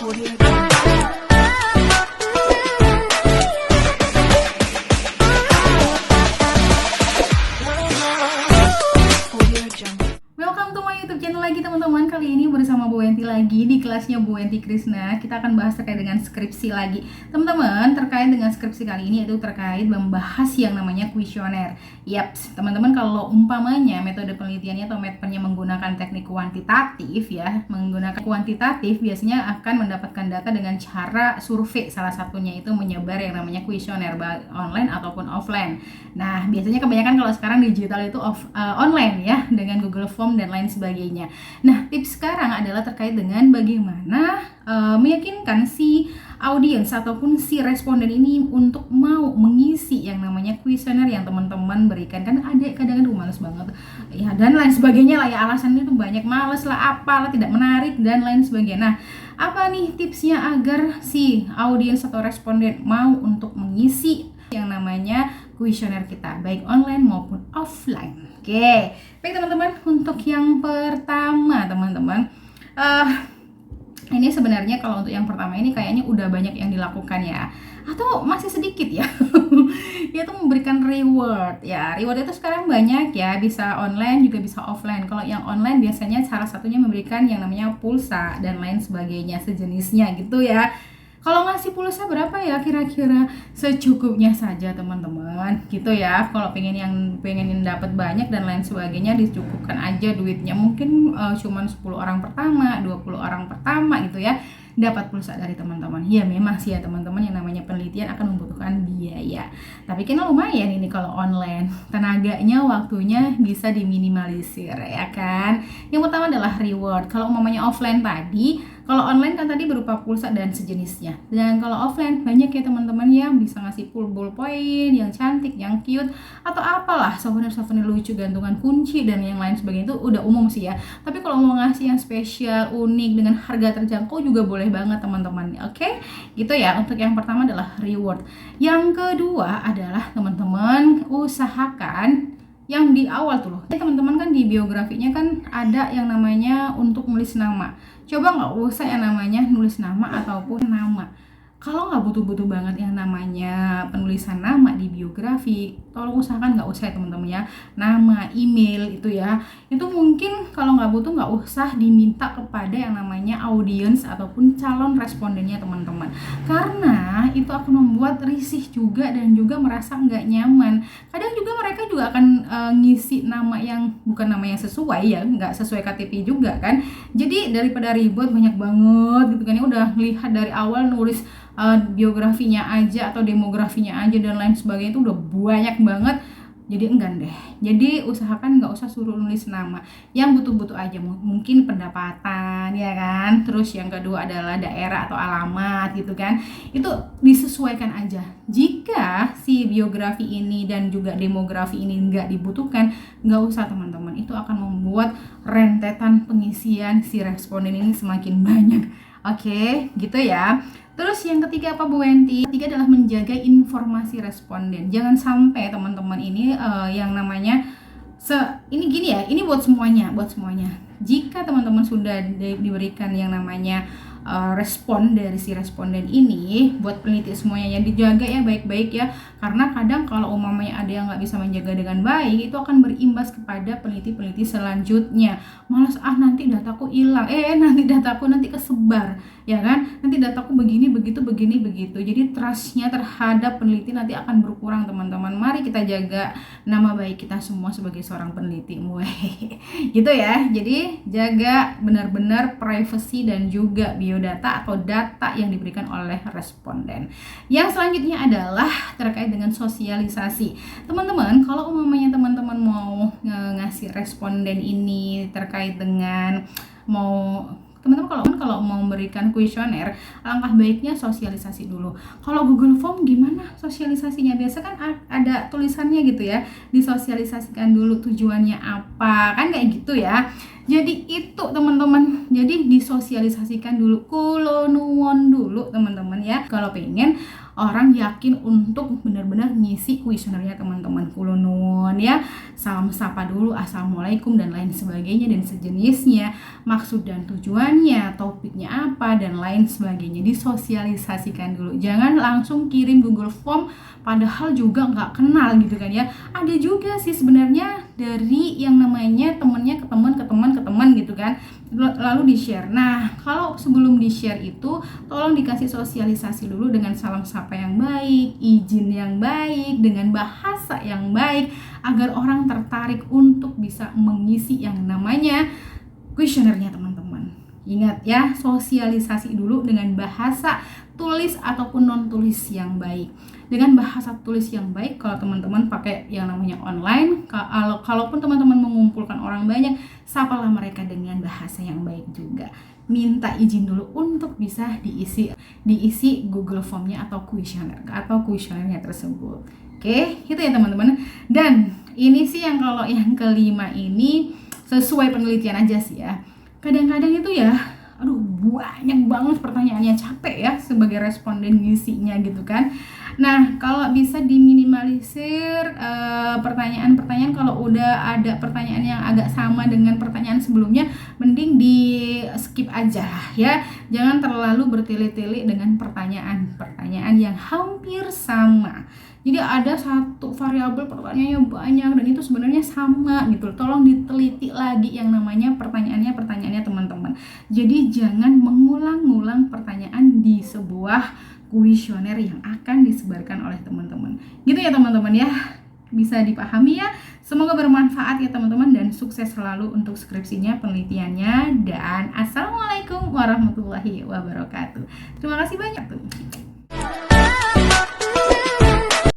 Welcome to my YouTube channel lagi teman-teman. Kali ini bersama Bu Wenti lagi di kelasnya Bu Wenti Krisna. Kita akan bahas terkait dengan skripsi lagi. Teman-teman, terkait dengan skripsi kali ini itu terkait membahas yang namanya kuesioner. Yaps, teman-teman, kalau umpamanya metode penelitiannya atau metodenya menggunakan teknik kuantitatif ya, menggunakan kuantitatif biasanya akan mendapatkan data dengan cara survei. Salah satunya itu menyebar yang namanya kuesioner baik online ataupun offline. Nah, biasanya kebanyakan kalau sekarang digital itu online ya, dengan Google Form dan lain sebagainya. Nah, tips sekarang adalah terkait dengan bagaimana meyakinkan si audiens ataupun si responden ini untuk mau mengisi yang namanya kuesioner yang teman-teman berikan. Kan ada kadang-kadang males banget ya, dan lain sebagainya lah ya, alasannya itu banyak, males lah, apalah, tidak menarik dan lain sebagainya. Nah, apa nih tipsnya agar si audiens atau responden mau untuk mengisi yang namanya kuesioner kita, baik online maupun offline? Oke, baik teman-teman, untuk yang pertama teman-teman, ini sebenarnya kalau untuk yang pertama ini kayaknya udah banyak yang dilakukan ya, atau masih sedikit ya, yaitu memberikan reward ya. Reward itu sekarang banyak ya, bisa online juga bisa offline. Kalau yang online biasanya salah satunya memberikan yang namanya pulsa dan lain sebagainya sejenisnya gitu ya. Kalau ngasih pulsa berapa ya kira-kira? Secukupnya saja teman-teman gitu ya. Kalau pengen dapat banyak dan lain sebagainya, dicukupkan aja duitnya. Mungkin cuman 10 orang pertama, 20 orang pertama gitu ya, dapat pulsa dari teman-teman. Ya memang sih ya teman-teman, yang namanya penelitian akan membutuhkan biaya. Tapi kan lumayan ini kalau online. Tenaganya, waktunya bisa diminimalisir ya kan. Yang pertama adalah reward. Kalau umpamanya offline tadi, kalau online kan tadi berupa pulsa dan sejenisnya. Dan kalau offline banyak ya teman-teman yang bisa ngasih ballpoint yang cantik, yang cute, atau apalah souvenir-souvenir lucu, gantungan kunci dan yang lain sebagainya, itu udah umum sih ya. Tapi kalau mau ngasih yang spesial, unik dengan harga terjangkau juga boleh banget teman-teman. Oke? Gitu ya. Untuk yang pertama adalah reward. Yang kedua adalah teman-teman usahakan yang di awal tuh loh. Teman-teman kan di biografinya kan ada yang namanya untuk nulis nama. Coba nggak usah yang namanya nulis nama ataupun nama. Kalau nggak butuh-butuh banget yang namanya penulisan nama di biografi, tolong usahakan nggak usah ya teman-teman ya. Nama, email itu ya, itu mungkin kalau nggak butuh nggak usah diminta kepada yang namanya audiens ataupun calon respondennya teman-teman. Karena itu akan membuat risih juga dan juga merasa nggak nyaman. Kadang juga mereka juga akan ngisi nama yang bukan nama yang sesuai ya, nggak sesuai KTP juga kan. Jadi daripada ribet banyak banget gitu kan ya, udah melihat dari awal nulis biografinya aja atau demografinya aja dan lain sebagainya itu udah banyak banget, jadi enggan deh. Jadi usahakan nggak usah suruh nulis nama, yang butuh-butuh aja, mungkin pendapatan ya kan. Terus yang kedua adalah daerah atau alamat gitu kan, itu disesuaikan aja. Jika si biografi ini dan juga demografi ini nggak dibutuhkan, nggak usah teman-teman, itu akan membuat rentetan pengisian si responden ini semakin banyak. Oke, gitu ya. Terus yang ketiga apa Bu Wenti? Ketiga adalah menjaga informasi responden. Jangan sampai teman-teman ini yang namanya ini gini ya, ini buat semuanya. Jika teman-teman sudah diberikan yang namanya respon dari si responden ini, buat peneliti semuanya yang dijaga ya baik-baik ya, karena kadang kalau umpamanya ada yang nggak bisa menjaga dengan baik, itu akan berimbas kepada peneliti-peneliti selanjutnya. Malas, nanti dataku hilang, nanti dataku nanti kesebar ya kan, nanti dataku begini begitu. Jadi trustnya terhadap peneliti nanti akan berkurang teman-teman. Mari kita jaga nama baik kita semua sebagai seorang peneliti gitu ya. Jadi jaga benar-benar privacy dan juga biodata atau data yang diberikan oleh responden. Yang selanjutnya adalah terkait dengan sosialisasi. Teman-teman, kalau umumnya teman-teman mau ngasih responden ini terkait dengan teman-teman kalau mau memberikan kuesioner, alangkah baiknya sosialisasi dulu. Kalau Google Form gimana sosialisasinya? Biasa kan ada tulisannya gitu ya, disosialisasikan dulu tujuannya apa, kan kayak gitu ya. Jadi itu teman-teman, jadi disosialisasikan dulu, kulo nuwun dulu teman-teman ya. Kalau pengen orang yakin untuk benar-benar ngisi kuesionernya teman-teman, kulo nuwun ya. Salam sapa dulu, assalamualaikum dan lain sebagainya dan sejenisnya, maksud dan tujuannya, topiknya apa dan lain sebagainya, disosialisasikan dulu. Jangan langsung kirim Google Form padahal juga nggak kenal gitu kan ya. Ada juga sih sebenarnya dari yang namanya temennya ke teman gitu kan, lalu di share. Nah kalau sebelum di share itu tolong dikasih sosialisasi dulu dengan salam sapa yang baik, izin yang baik, dengan bahasa yang baik, agar orang tertarik untuk bisa mengisi yang namanya kuesionernya teman-teman. Ingat ya, sosialisasi dulu dengan bahasa tulis ataupun non tulis yang baik. Dengan bahasa tulis yang baik, kalau teman-teman pakai yang namanya online, kalaupun teman-teman mengumpulkan orang banyak, sapalah mereka dengan bahasa yang baik juga. Minta izin dulu untuk bisa diisi Google Form-nya atau kuesionernya tersebut. Oke, itu ya teman-teman. Dan ini sih yang kalau yang kelima ini sesuai penelitian aja sih ya. Kadang-kadang itu ya, aduh banyak banget pertanyaannya, capek ya sebagai responden ngisinya gitu kan. Nah kalau bisa diminimalisir pertanyaan-pertanyaan, kalau udah ada pertanyaan yang agak sama dengan pertanyaan sebelumnya, mending di skip aja ya. Jangan terlalu bertele-tele dengan pertanyaan yang hampir sama. Jadi ada satu variabel pertanyaannya banyak dan itu sebenarnya sama gitu. Tolong diteliti lagi yang namanya pertanyaannya teman-teman. Jadi jangan mengulang-ulang pertanyaan di sebuah kuesioner yang akan disebarkan oleh teman-teman. Gitu ya teman-teman ya. Bisa dipahami ya. Semoga bermanfaat ya teman-teman dan sukses selalu untuk skripsinya, penelitiannya, dan assalamualaikum warahmatullahi wabarakatuh. Terima kasih banyak tuh.